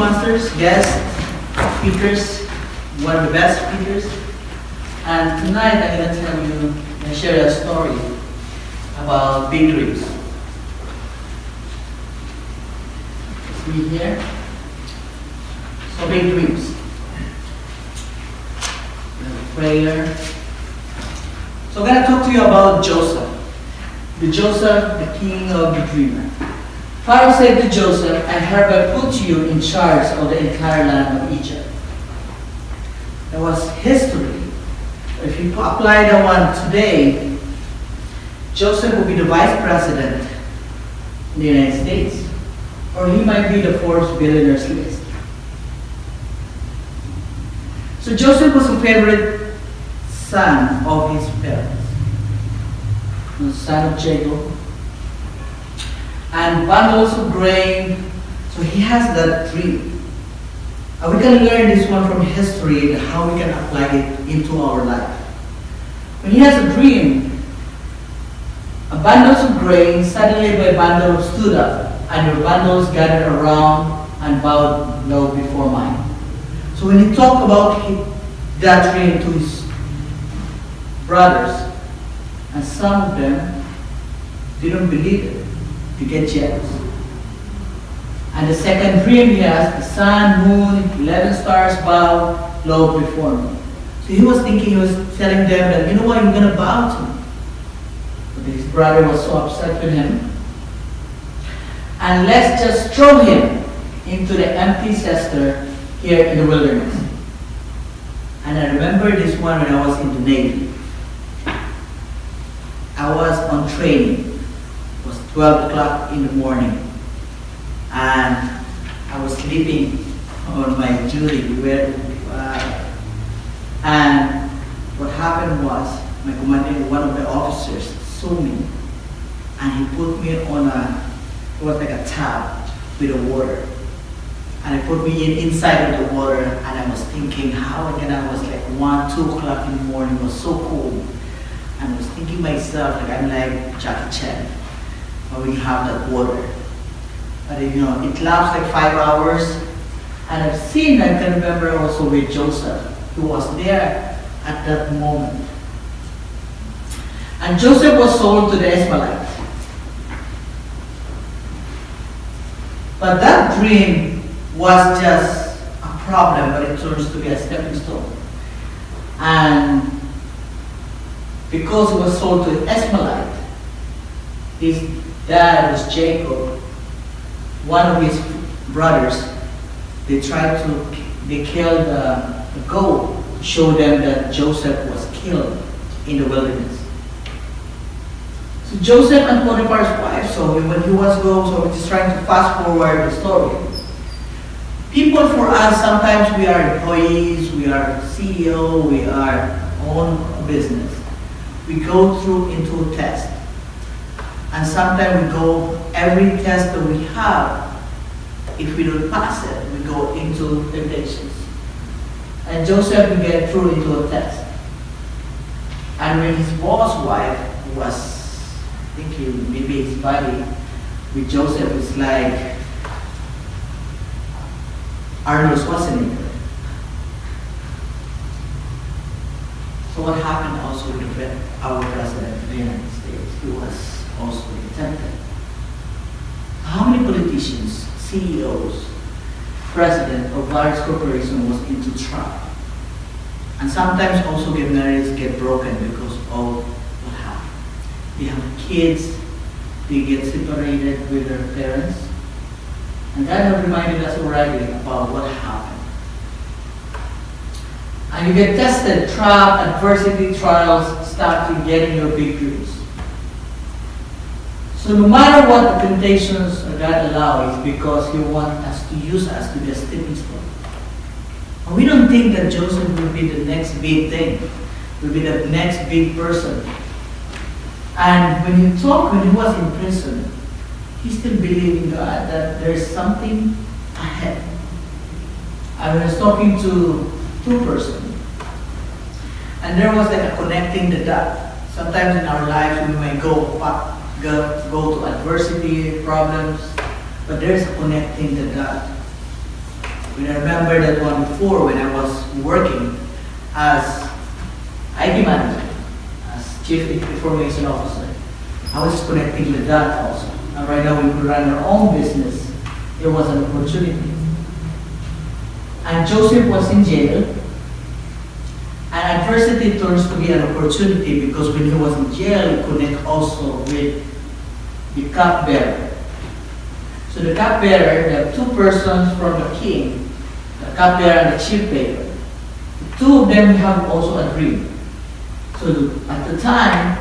pastors, guests, speakers, one of the best speakers. And tonight I'm going to tell you and share a story about big dreams. Let's read here. So big dreams. Prayer. So I'm going to talk to you about Joseph. Joseph, the king of the dreamer. Pharaoh said to Joseph, I hereby put you in charge of the entire land of Egypt. That was history. If you apply that one today, Joseph will be the vice president in the United States. Or he might be the Forbes billionaires list. So Joseph was a favorite son of his parents. The son of Jacob. And bundles of grain. So he has that dream. And we can learn this one from history and how we can apply it into our life. When he has a dream, a bundle of grain suddenly by bundle stood up, and your bundles gathered around and bowed low before mine. So when he talked about that dream to his brothers, and some of them didn't believe it, they get jealous. And the second dream he has, the sun, moon, 11 stars bow low before me. So he was thinking, he was telling them that, you know what, you're going to bow to me. But his brother was so upset with him. And let's just throw him into the empty cester here in the wilderness. And I remember this one when I was in the Navy. I was on training. It was 12 o'clock in the morning. And I was sleeping on my duty. And what happened was, my commander, one of the officers, saw me, and he put me on it was like a tub with the water. And he put me inside of the water, and I was thinking, how again, I was like 1, 2 o'clock in the morning, it was so cold. And I was thinking myself, like I'm like Jackie Chan, when we have that water. But you know, it lasts like 5 hours. And I can remember also with Joseph, who was there at that moment. And Joseph was sold to the Ishmaelites. But that dream was just a problem, but it turns to be a stepping stone. And because he was sold to the Ishmaelite, his dad was Jacob. One of his brothers, they killed a goat to show them that Joseph was killed in the wilderness. So Joseph and Potiphar's wife, so when he was going, so we're just trying to fast forward the story. People for us, sometimes we are employees, we are CEO, we are own business. We go through into a test. And sometimes we go, every test that we have, if we don't pass it, we go into temptations. And Joseph will get through into a test. And when his boss wife was thinking maybe his body with Joseph is like Arnold Schwarzenegger. So what happened also with our president of the United States? He was also tempted. How many politicians, CEOs, president of large corporations was into trap? And sometimes also marriages get broken because of what happened. They have kids, they get separated with their parents. And that has reminded us already about what happened. And you get tested, trapped, adversity, trials, start to getting your big dreams. So no matter what the temptations God allows, is because He wants us to use us to be a stepping stone. And we don't think that Joseph will be the next big thing, will be the next big person. And when he was in prison, he still believed in God that there's something ahead. I was talking to two persons, and there was like a connecting the dot. Sometimes in our lives we may go to adversity, problems, but there's a connecting the dot. When I remember that one before when I was working as IT manager, as Chief Information Officer, I was connecting with that also. And right now we could run our own business. It was an opportunity. And Joseph was in jail. And adversity turns to be an opportunity because when he was in jail, he connect also with the cupbearer. So the cupbearer, there are two persons from the king, the cupbearer and the chief baker. The two of them have also a dream. So at the time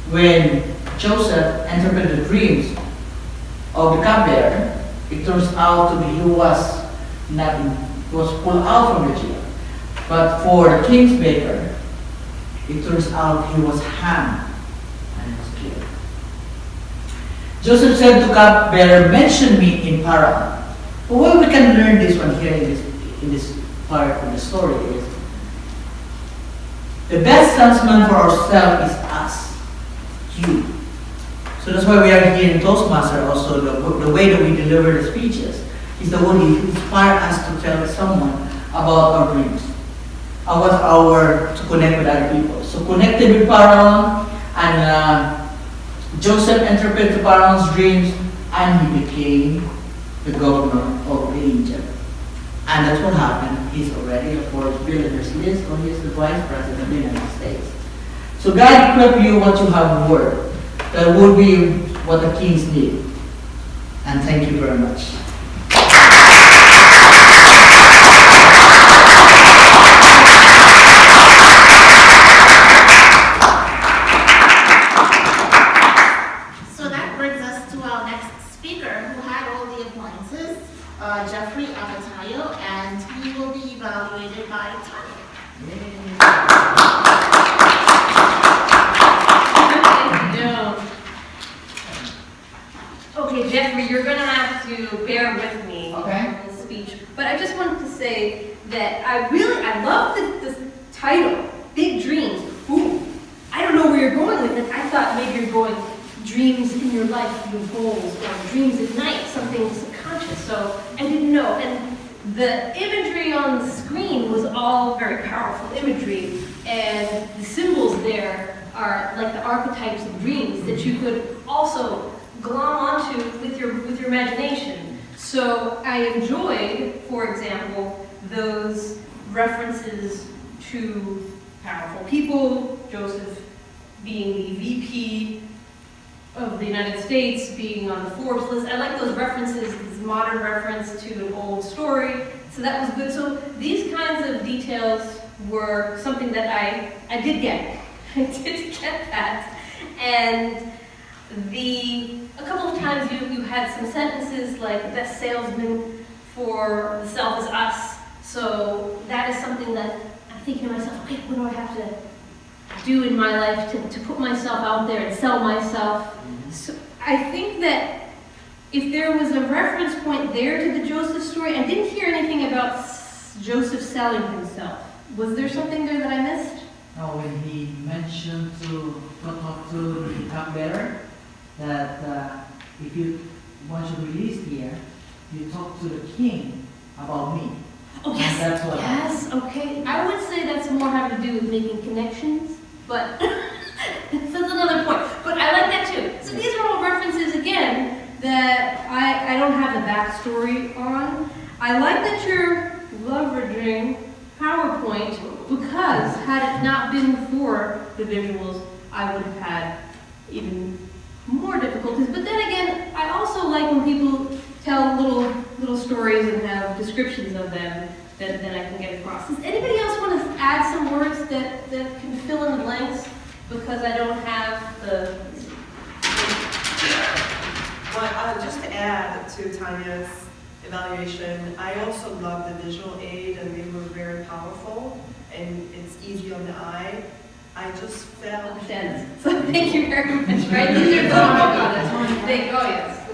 when Joseph interpreted the dreams of the cupbearer, it turns out to be he was pulled out from the jail. But for the king's baker, it turns out he was hanged and he was killed. Joseph said to cupbearer, "Mention me in Pharaoh." But what we can learn this one here in this part of the story is the best salesman for ourselves is us, you. So that's why we are here in Toastmaster also. The way that we deliver the speeches is the one who inspires us to tell someone about our dreams. To connect with other people. So connected with Pharaoh, and Joseph interpreted Pharaoh's dreams, and he became the governor of Egypt. And that's what happened. He's already a Forbes billionaires list, or he's the vice president of the United States. So God equip you what you have word. That would be what the kings need. And thank you very much. Jeffrey Abatayo, and he will be evaluated by Tanya. Okay, Jeffrey, you're going to have to bear with me Okay. on this speech, but I just wanted to say that I love this title, Big Dreams. Ooh, I don't know where you're going with it. I thought maybe you're going dreams in your life, your goals, or dreams at night, something subconscious. So I didn't know. And the imagery on the screen was all very powerful imagery, and the symbols there are like the archetypes of dreams that you could also glom onto with your imagination. So I enjoyed, for example, those references to powerful people, Joseph being the VP of the United States, being on the Forbes list. I like those references, this modern reference to an old story. So that was good. So these kinds of details were something that I did get. I did get that. And a couple of times you had some sentences like the best salesman for the self is us. So that is something that I'm thinking to myself, okay, what do I have to do in my life to put myself out there and sell myself? So I think that if there was a reference point there to the Joseph story, I didn't hear anything about Joseph selling himself. Was there something there that I missed? No, when he mentioned to talk to the cupbearer that if you want to release here, you talk to the king about me. Oh yes, And that's what yes, okay. I would say that's more having to do with making connections, but that's another point. But I like that too. So these are all references, again, that I don't have the backstory on. I like that you're leveraging PowerPoint because had it not been for the visuals, I would have had even more difficulties. But then again, I also like when people tell little stories and have descriptions of them that I can get across. Does anybody else want to add some words that can fill in the blanks? Because I don't have the... Well, just to add to Tanya's evaluation, I also love the visual aid, and they were very powerful, and it's easy on the eye. I just felt... So thank you very much, right? These are the... Oh, yes.